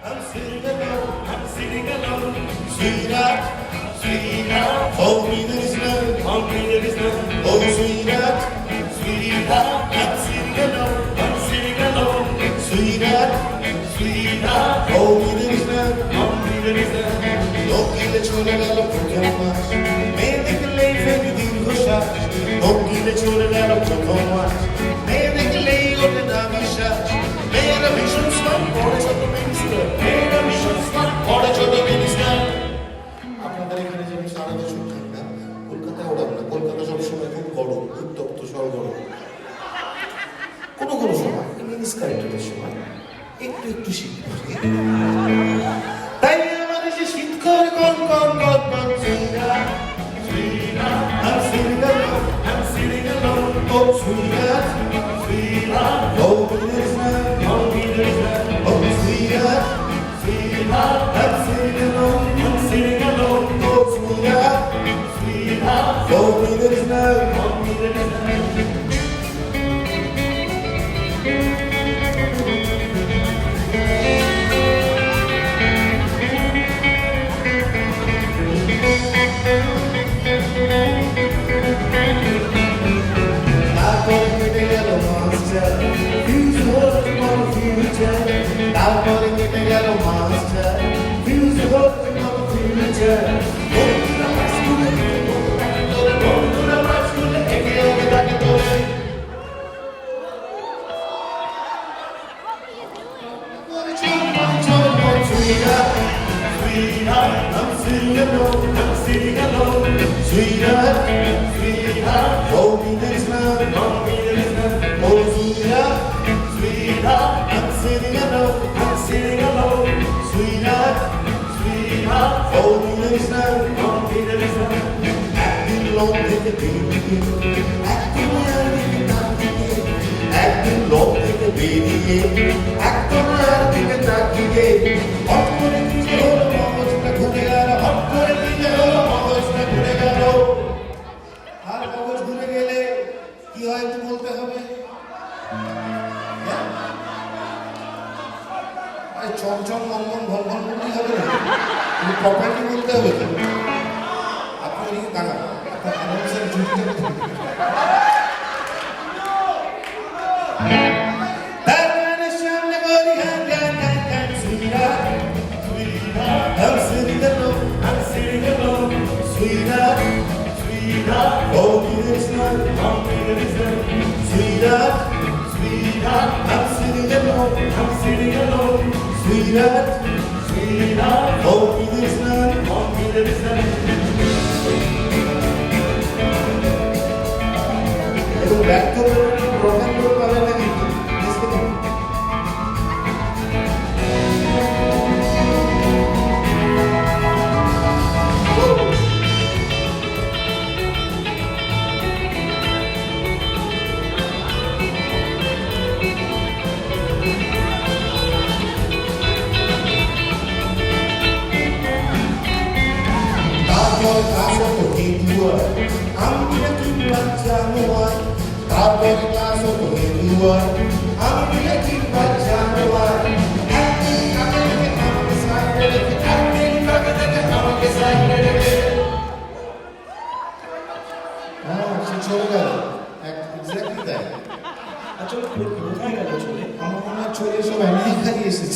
I'm sitting alone, I'm sitting alone. Sweetheart, sweetheart, hold me there is none, hold me there is none. Oh sweetheart, sweetheart, I'm sitting alone, I'm sitting alone. Sweetheart, sweetheart, hold me there is none, hold me there is none. Lokile chole gelo prothom maas, maye dekhlei feri deen khusha. Lokile chole gelo prothom maas, maye dekhlei ote na বিশ্বাস. Mera ভীষণ smart পড়ে ছোট minister, মেয়েরা ভীষণ smart পড়ে ছোট minister. আপনাদের এখানে যে সারা বছর থাকি না, কলকাতায় ওরকম না। কলকাতা সবসময় খুব গরম, উত্তপ্ত সরগরম। কোনো কোনো সময় মিনিস কারেক্টরের সময় একটু একটু শীত পড়ে। তাই আমাদের যে শীত করে কন কন কন কন সুইটার সুইটার I'm sitting alone, I'm sitting alone. Oh sweetheart, sweetheart, hold me there is none, hold me there is none. Oh sweetheart, sweetheart, I'm sitting alone, I'm sitting alone. Oh sweetheart, sweetheart, hold me there is none, hold me there is none. তারপরে কেটে গেল master fuse হতে গেল future বন্ধুরা মাস্কুলে একে ওকে তাকে তোলে Sweetheart, I'm sitting alone, I'm sitting alone. Sweetheart, sweetheart, hold me there is none, hold me there is none. Oh sweetheart, sweetheart, I'm sitting alone, I'm sitting alone. Sweetheart, sweetheart, hold me there is none, hold me there is none. Acting long থেকে বেরিয়ে, acting আর থেকে তাকিয়ে, acting long থেকে বেরিয়ে, acting আর থেকে তাকিয়ে, hot করে দিতে হলো মগজটা ঘুরে গেল, হট করে দিতে হলো মগজটা ঘুরে গেল। আর মগজ ঘুরে গেলে কি হয় একটু বলতে হবে। চমচম মনমন ভনভন বলতে হবে না, কিন্তু প্রপার্টি বলতে হবে তো। আপনি ওদিকে দাঁড়ান, আপনার announcer জুটিতে I'm sitting alone, I'm sitting alone. Sweetheart, sweetheart, hold me there is none, hold me there is none. Sweetheart, sweetheart, I'm sitting alone, I'm sitting alone. Sweetheart, sweetheart, hold me there is none, hold me there is none. Ego back to the program ko pare na dito. Listen. Tapos kaso ko hindua, ang pinakimbat sa muwan. Tapos kaso ko hindua, ang pinakimbat sa muwan. Acting kakadaka ang designer, acting kakadaka ang designer. সে চলে গেল, exactly তাই। আচ্ছা কোথায় গেল চলে? আমার মনে হয় চলে সব আমেরিকা দিয়ে এসেছে।